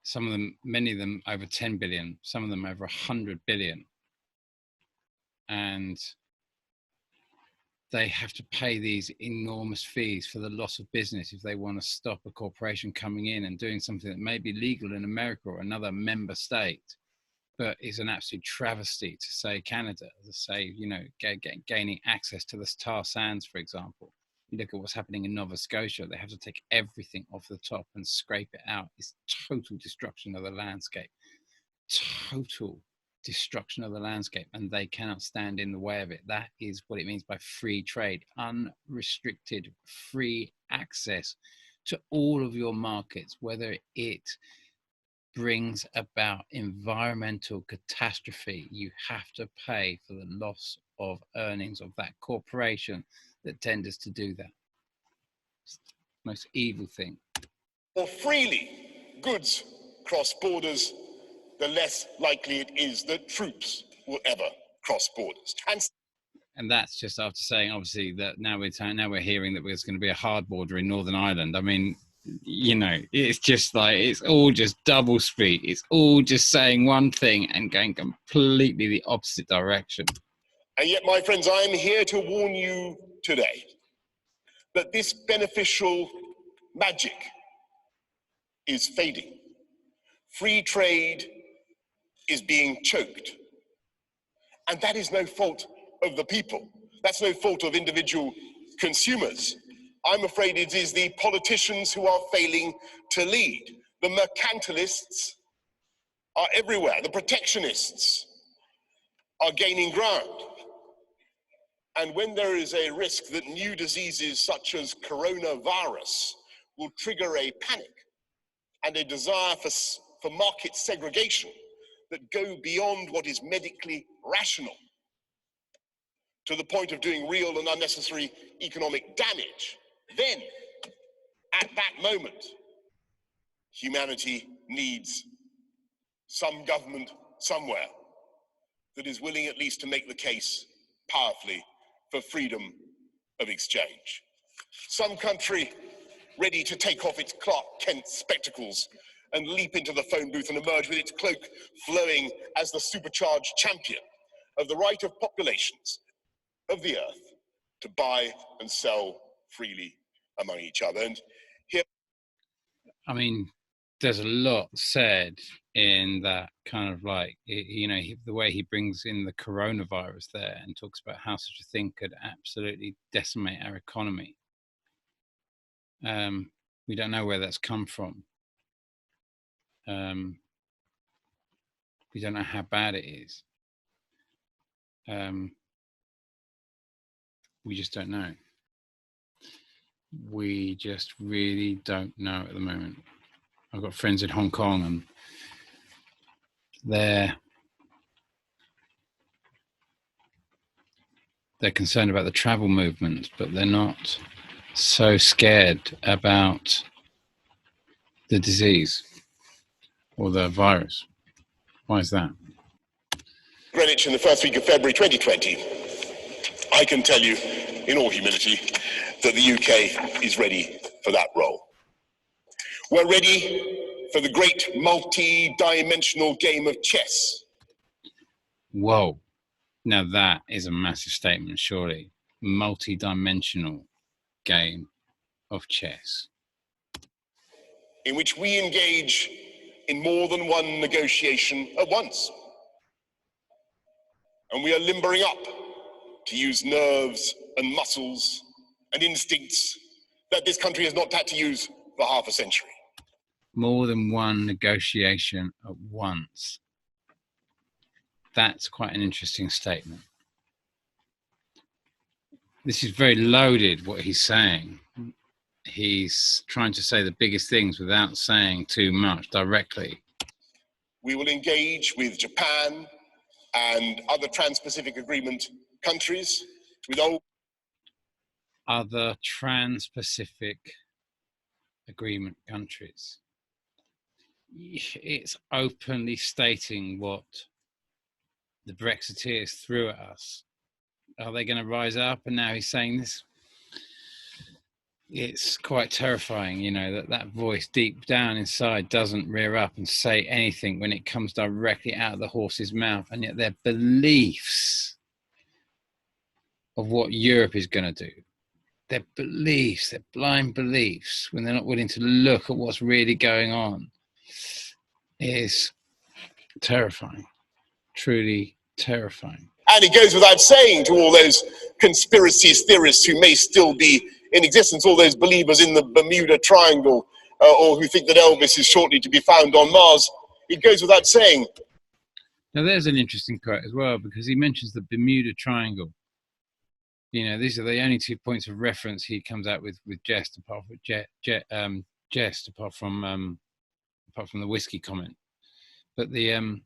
Some of them, many of them over 10 billion, some of them over 100 billion. And they have to pay these enormous fees for the loss of business if they want to stop a corporation coming in and doing something that may be legal in America or another member state. but it's an absolute travesty to say Canada, to say, you know, gaining access to the tar sands, for example. You look at what's happening in Nova Scotia, they have to take everything off the top and scrape it out. It's total destruction of the landscape, total destruction of the landscape, and they cannot stand in the way of it. That is what it means by free trade, unrestricted free access to all of your markets, whether it brings about environmental catastrophe. You have to pay for the loss of earnings of that corporation that tenders to do that. It's the most evil thing. More freely goods cross borders, the less likely it is that troops will ever cross borders. And that's just after saying, obviously, that now we're hearing that there's going to be a hard border in Northern Ireland. I mean, you know, it's just like, it's all just double speak. It's all just saying one thing and going completely the opposite direction. And yet, my friends, I am here to warn you today that this beneficial magic is fading. Free trade is being choked. And that is no fault of the people. That's no fault of individual consumers. I'm afraid it is the politicians who are failing to lead. The mercantilists are everywhere. The protectionists are gaining ground. And when there is a risk that new diseases such as coronavirus will trigger a panic and a desire for market segregation that go beyond what is medically rational to the point of doing real and unnecessary economic damage, then at that moment, humanity needs some government somewhere that is willing at least to make the case powerfully for freedom of exchange. Some country ready to take off its Clark Kent spectacles and leap into the phone booth and emerge with its cloak flowing as the supercharged champion of the right of populations of the earth to buy and sell freely among each other. And here, I mean, there's a lot said in that kind of like, you know, the way he brings in the coronavirus there and talks about how such a thing could absolutely decimate our economy. We don't know where that's come from. We don't know how bad it is. We just don't know. We just really don't know at the moment. I've got friends in Hong Kong and they're concerned about the travel movement, but they're not so scared about the disease or the virus. Why is that? Greenwich in the first week of February 2020, I can tell you in all humility that the UK is ready for that role. We're ready for the great multi-dimensional game of chess. Whoa. Now that is a massive statement, surely. Multi-dimensional game of chess. In which we engage in more than one negotiation at once. And we are limbering up to use nerves and muscles and instincts that this country has not had to use for half a century. More than one negotiation at once. That's quite an interesting statement. This is very loaded, what he's saying. He's trying to say the biggest things without saying too much directly. We will engage with Japan and other Trans-Pacific Agreement countries, with other Trans-Pacific Agreement countries. It's openly stating what the Brexiteers threw at us. Are they going to rise up? And now he's saying this. It's quite terrifying, you know, that voice deep down inside doesn't rear up and say anything when it comes directly out of the horse's mouth. And yet their beliefs of what Europe is going to do, their beliefs, their blind beliefs, when they're not willing to look at what's really going on, is terrifying. truly terrifying. And it goes without saying to all those conspiracy theorists who may still be in existence, all those believers in the Bermuda Triangle, or who think that Elvis is shortly to be found on Mars, it goes without saying. Now there's an interesting quote as well, because he mentions the Bermuda Triangle. You know, these are the only 2 points of reference he comes out with jest, apart from the whiskey comment. But the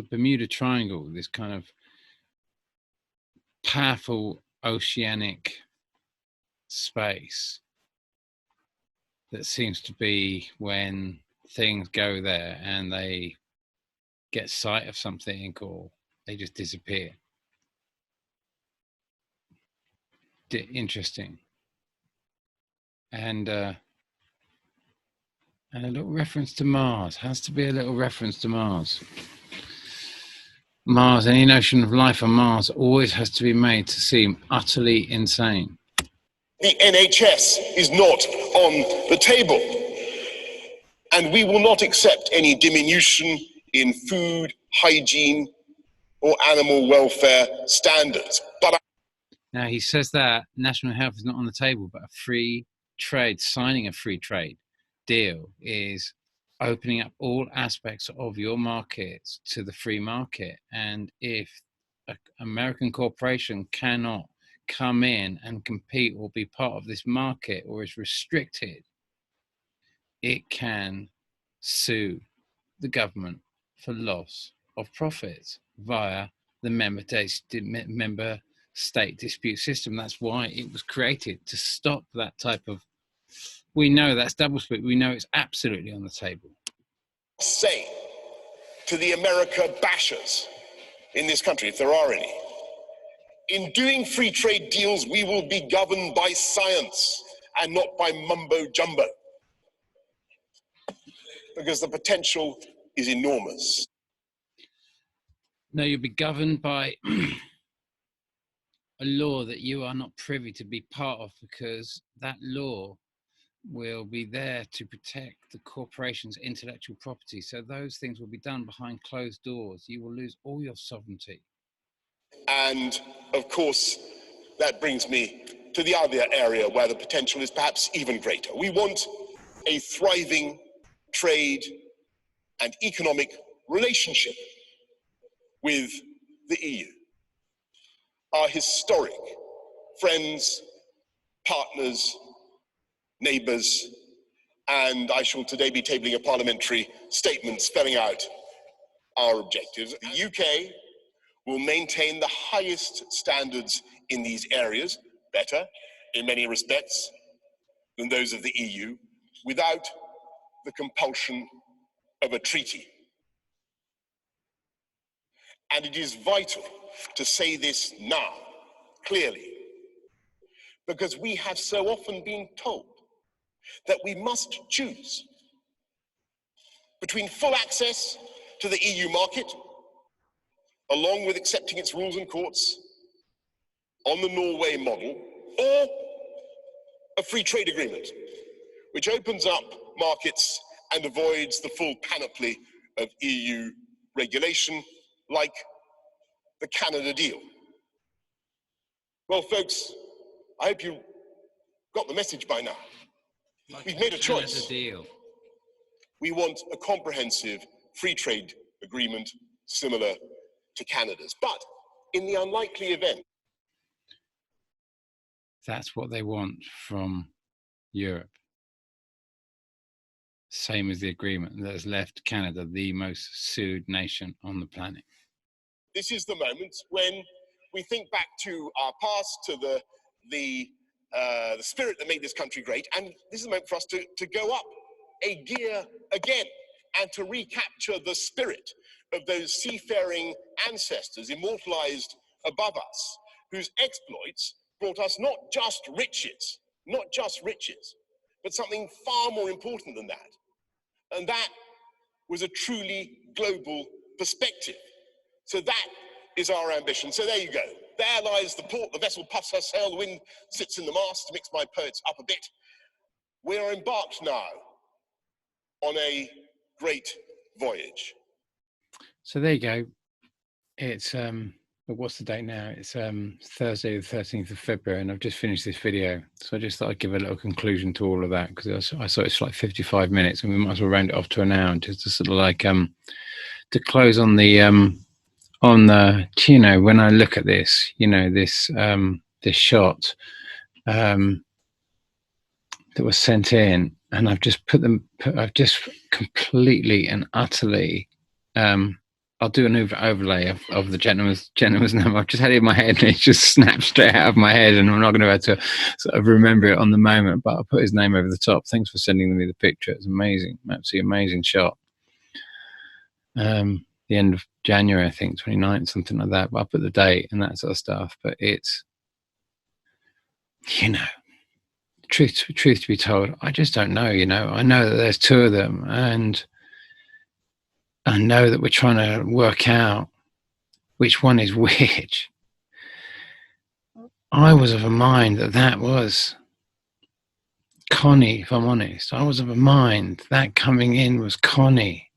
Bermuda Triangle, this kind of powerful oceanic space that seems to be when things go there and they get sight of something or they just disappear. Interesting. And a little reference to Mars. Has to be a little reference to Mars. Mars, any notion of life on Mars always has to be made to seem utterly insane. The NHS is not on the table. And we will not accept any diminution in food, hygiene, or animal welfare standards. But now he says that national health is not on the table, but a free trade, signing a free trade deal is opening up all aspects of your markets to the free market. And if an American corporation cannot come in and compete or be part of this market or is restricted, it can sue the government for loss of profits via the member state dispute system. That's why it was created, to stop that type of. We know that's doublespeak. We know it's absolutely on the table. Say to the America bashers in this country, if there are any, in doing free trade deals, we will be governed by science and not by mumbo jumbo, because the potential is enormous. No, you'll be governed by a law that you are not privy to be part of, because that law will be there to protect the corporation's intellectual property. So those things will be done behind closed doors. You will lose all your sovereignty. And of course, that brings me to the other area where the potential is perhaps even greater. We want a thriving trade and economic relationship with the EU. Our historic friends, partners, neighbours, and I shall today be tabling a parliamentary statement spelling out our objectives. The UK will maintain the highest standards in these areas, better in many respects than those of the EU, without the compulsion of a treaty. And it is vital to say this now, clearly, because we have so often been told that we must choose between full access to the EU market, along with accepting its rules and courts on the Norway model, or a free trade agreement, which opens up markets and avoids the full panoply of EU regulation, like the Canada deal. Well, folks, I hope you got the message by now. We've made a choice. Deal. We want a comprehensive free trade agreement similar to Canada's. But in the unlikely event, that's what they want from Europe. Same as the agreement that has left Canada the most sued nation on the planet. This is the moment when we think back to our past, to the spirit that made this country great, and this is the moment for us to go up a gear again and to recapture the spirit of those seafaring ancestors immortalized above us, whose exploits brought us not just riches, but something far more important than that. And that was a truly global perspective. So that is our ambition. So there you go. There lies the port. The vessel puffs her sail. The wind sits in the mast, to mix my poets up a bit. We are embarked now on a great voyage. So there you go. It's what's the date now? It's Thursday the 13th of February, and I've just finished this video, so I just thought I'd give a little conclusion to all of that, because I saw it's like 55 minutes and we might as well round it off to an hour, just to sort of like to close on the you know, when I look at this, you know, this this shot that was sent in, and I've just I've just completely and utterly I'll do an overlay of the gentleman's name. I've just had it in my head and it just snapped straight out of my head, and I'm not going to be able to sort of remember it on the moment, but I'll put his name over the top. Thanks for sending me the picture. It's amazing, absolutely amazing shot. The end of January, I think, 29th, something like that, but I'll put the date and that sort of stuff. But it's, you know, truth to be told, I just don't know, you know. I know that there's two of them, and I know that we're trying to work out which one is which. I was of a mind that that was Connie, if I'm honest. I was of a mind that coming in was Connie.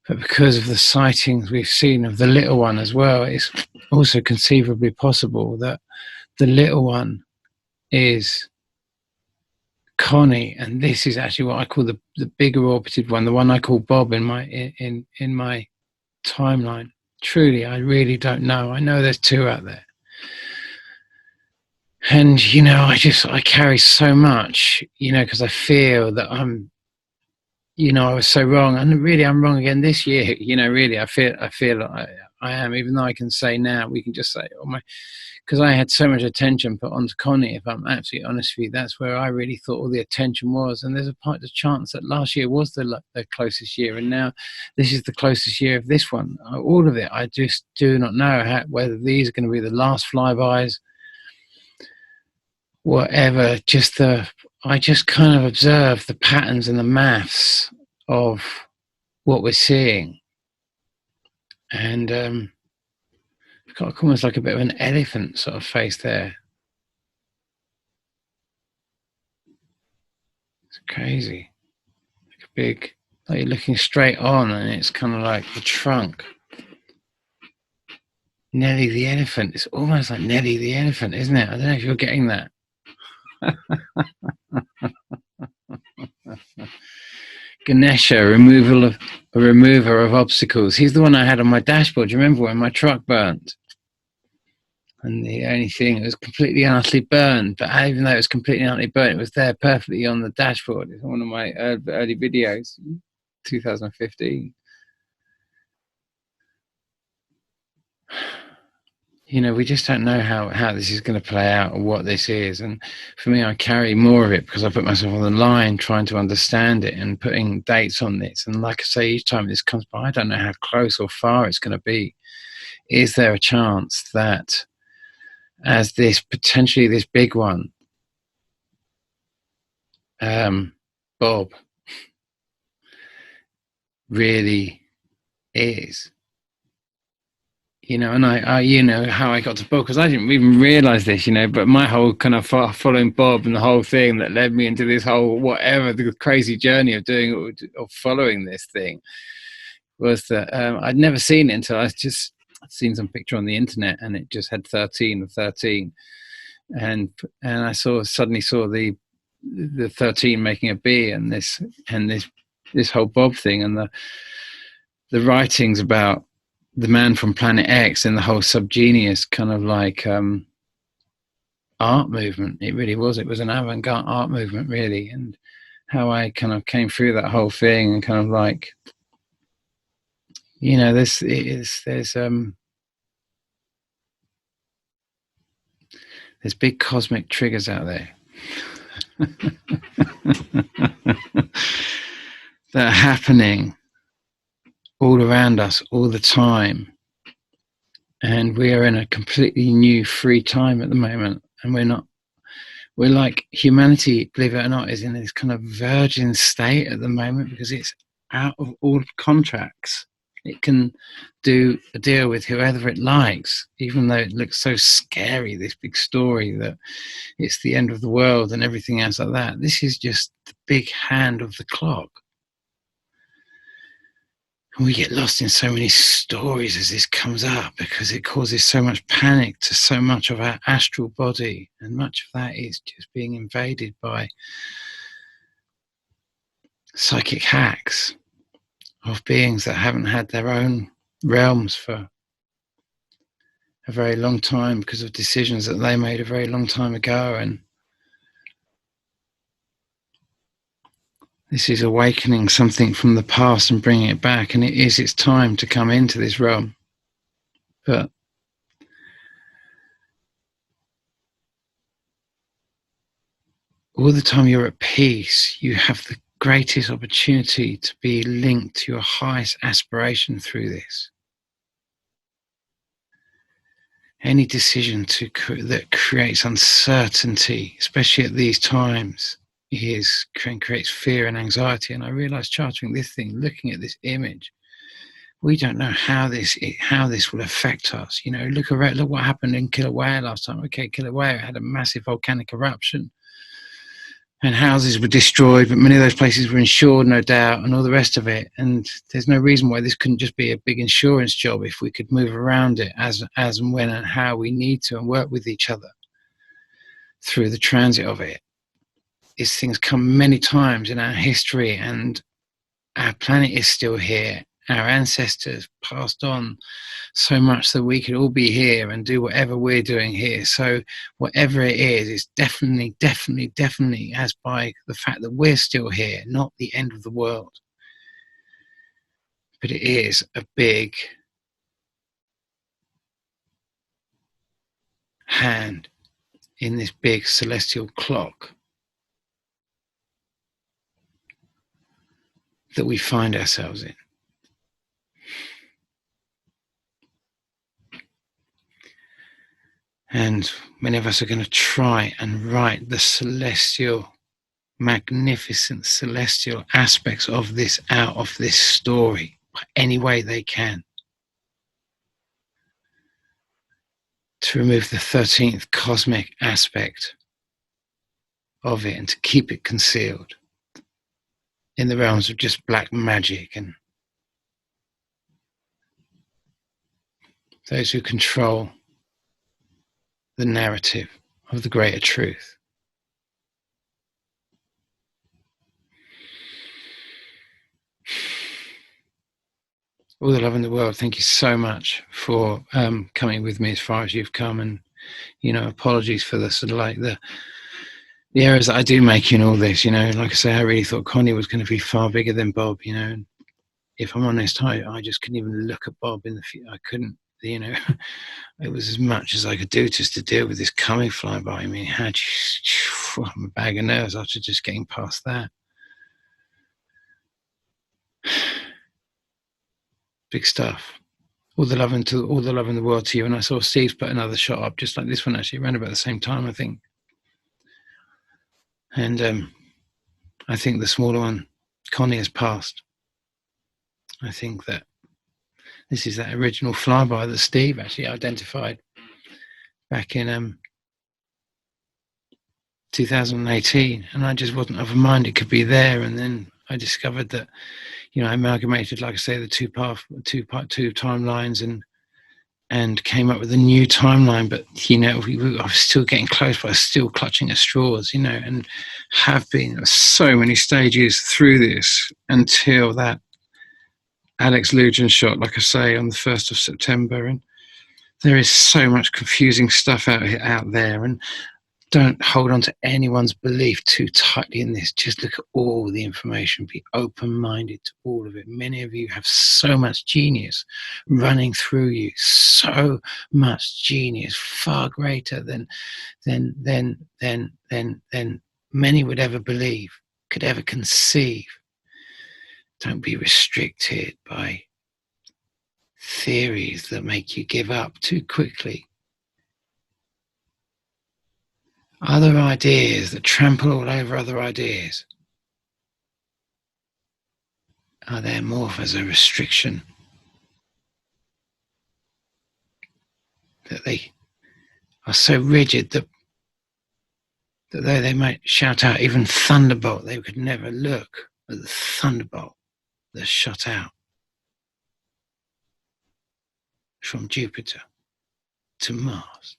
But because of the sightings we've seen of the little one as well, it's also conceivably possible that the little one is Connie, and this is actually what I call the bigger orbited one, the one I call Bob in my timeline. Truly, I really don't know. I know there's two out there, and you know, I carry so much, you know, because I feel that I'm, you know, I was so wrong, and really I'm wrong again this year. You know, really I feel like I am, even though I can say now, we can just say, oh my, because I had so much attention put onto Connie. If I'm absolutely honest with you, that's where I really thought all the attention was. And there's a chance that last year was the closest year, and now this is the closest year of this one. All of it, I just do not know whether these are going to be the last flybys, whatever. I just kind of observe the patterns and the maths of what we're seeing, and got almost like a bit of an elephant sort of face there. It's crazy. Like a big, like you're looking straight on, and it's kind of like the trunk. Nelly the elephant. It's almost like Nelly the elephant, isn't it? I don't know if you're getting that. Ganesha, a remover of obstacles. He's the one I had on my dashboard. Do you remember when my truck burnt? And the only thing, it was completely and utterly burned, but even though it was completely and utterly burnt, it was there perfectly on the dashboard. It's one of my early videos, 2015. You know, we just don't know how this is going to play out or what this is. And for me, I carry more of it because I put myself on the line trying to understand it and putting dates on this. And like I say, each time this comes by, I don't know how close or far it's going to be. Is there a chance that as this potentially this big one, Bob really is, you know? And I you know how I got to Bob, because I didn't even realize this, you know, but my whole kind of following Bob and the whole thing that led me into this whole whatever the crazy journey of doing or following this thing was that I'd never seen it until I'd seen some picture on the internet, and it just had 13 of 13, and I suddenly saw the 13 making a B, and this whole Bob thing, and the writings about the man from Planet X and the whole subgenius kind of like art movement. It really was. It was an avant-garde art movement, really, and how I kind of came through that whole thing and kind of like, you know, there's big cosmic triggers out there that are happening all around us all the time, and we are in a completely new free time at the moment, and we're like, humanity, believe it or not, is in this kind of virgin state at the moment because it's out of all contracts. It can do a deal with whoever it likes, even though it looks so scary, this big story that it's the end of the world and everything else like that. This is just the big hand of the clock. And we get lost in so many stories as this comes up, because it causes so much panic to so much of our astral body, and much of that is just being invaded by psychic hacks of beings that haven't had their own realms for a very long time because of decisions that they made a very long time ago. And this is awakening something from the past and bringing it back, and it's time to come into this realm. But all the time you're at peace, you have the greatest opportunity to be linked to your highest aspiration through this. Any decision that creates uncertainty, especially at these times, creates fear and anxiety. And I realized charting this thing, looking at this image, we don't know how this will affect us. You know, look what happened in Kīlauea last time. Okay, Kīlauea had a massive volcanic eruption, and houses were destroyed, but many of those places were insured, no doubt, and all the rest of it. And there's no reason why this couldn't just be a big insurance job if we could move around it as and when and how we need to, and work with each other through the transit of it. These things come many times in our history, and our planet is still here. Our ancestors passed on so much that we could all be here and do whatever we're doing here. So whatever it is definitely as by the fact that we're still here, not the end of the world. But it is a big hand in this big celestial clock that we find ourselves in. And many of us are going to try and write the celestial, magnificent celestial aspects of this out of this story by any way they can, to remove the 13th cosmic aspect of it and to keep it concealed in the realms of just black magic and those who control the narrative of the greater truth. All the love in the world. Thank you so much for coming with me as far as you've come, and apologies for the sort of like the errors that I do make in all this. Like I say, I really thought Connie was going to be far bigger than Bob. And if I'm honest, I just couldn't even look at Bob in the future. I couldn't. It was as much as I could do just to deal with this coming flyby. I mean, I'm a bag of nerves after just getting past that. Big stuff. All the love in the world to you. And I saw Steve's put another shot up, just like this one, actually, around about the same time, I think. And I think the smaller one, Connie, has passed. I think that this is that original flyby that Steve actually identified back in 2018, and I just wasn't of a mind it could be there. And then I discovered that, I amalgamated, like I say, the two timelines, and came up with a new timeline. But I was still getting close, but I was still clutching at straws, and have been so many stages through this until that Alex Lujan shot, like I say, on the 1st of September. And there is so much confusing stuff out there, and don't hold on to anyone's belief too tightly in this. Just look at all the information, be open-minded to all of it. Many of you have so much genius running through you, so much genius, far greater than many would ever believe, could ever conceive. Don't be restricted by theories that make you give up too quickly. Other ideas that trample all over other ideas are there more as a restriction, that they are so rigid that though they might shout out even thunderbolt, they could never look at the thunderbolt that's shot out from Jupiter to Mars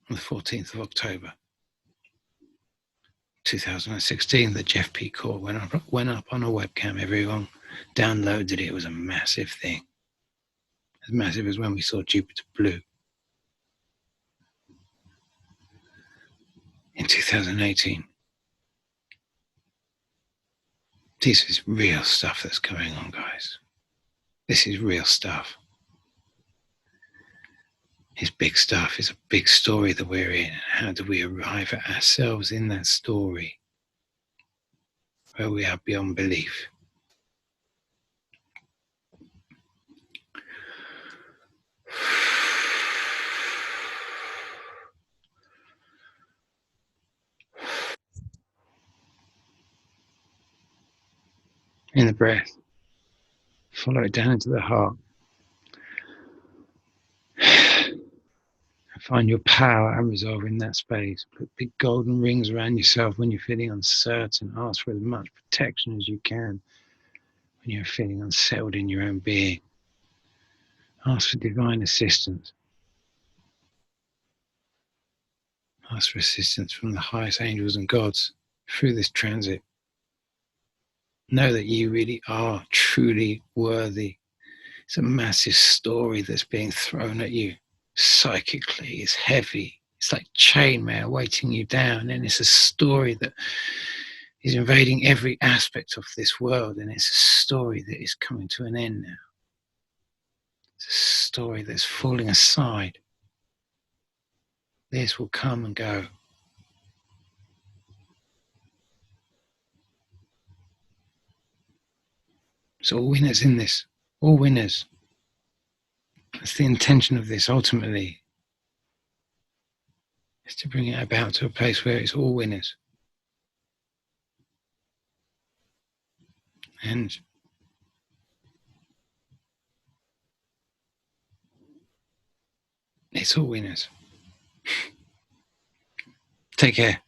on the 14th of October 2016. The Jeff P. Core went up on a webcam. Everyone downloaded it. It was a massive thing. As massive as when we saw Jupiter blue. In 2018. This is real stuff that's going on, guys. This is real stuff. It's big stuff. It's a big story that we're in. How do we arrive at ourselves in that story where we are beyond belief? In the breath. Follow it down into the heart. Find your power and resolve in that space. Put big golden rings around yourself when you're feeling uncertain. Ask for as much protection as you can when you're feeling unsettled in your own being. Ask for divine assistance. Ask for assistance from the highest angels and gods through this transit. Know that you really are truly worthy. It's a massive story that's being thrown at you. Psychically, it's heavy. It's like chainmail weighting you down, and it's a story that is invading every aspect of this world, and it's a story that is coming to an end now. It's a story that's falling aside. This will come and go. So all winners in this, all winners. That's the intention of this ultimately, is to bring it about to a place where it's all winners. And it's all winners. Take care.